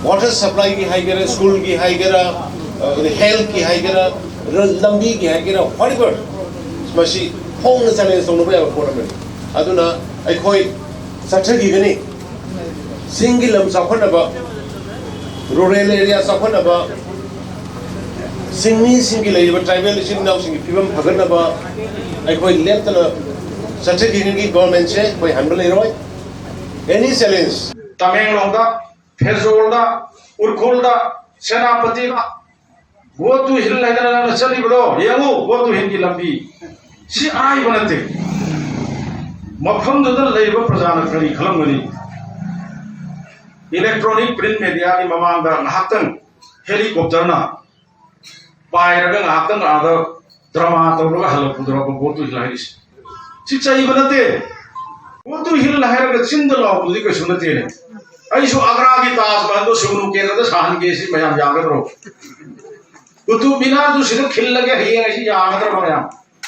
water supply की हाइगेरा school की हाइगेरा health की हाइगेरा लंबी की हाइगेरा व्हाटएवर मसी होंग चैलेंज तौनबा याबा पोरमेंट अदुना अखोई सठगिगनी सिंगल लम चाखनबा रूरल एरिया चाखनबा सिंगनी सिंगी लेबा ट्राइबल सिंग नाउ सिंगी फिबम फगनबा अखोई लेफ्टना सठगिगनी गवर्नमेंट से कोई हमल लेरोय एनी चैलेंज तमेंगलोंगदा फेजोलदा उरखोलदा सेनापतिदा वोटु हिल लेदना चलिबदो येंगो वोटु हिल की लंबी सी आइ बनते मफमदुदा लेबा प्रजाना करी खलमगनी इलेक्ट्रॉनिक प्रिंट मीडिया की ममांगदा नाहतन हेलीकॉप्टरना पायरगा नाहतन आदा ड्रामा तौरगा हलपुदरा वोटु हिल हाइस सी चाइ बनते वोटु हिल हाइरगा चिंद लाउबुदि कसु नतेने अइसु आगरा की ताजमहल तो सुगनु केंद्र साहन के सी मयाम यागद्रो कुतुब मीनार तो सिर्फ खिल लगे है ऐसी यागद्रो मयाम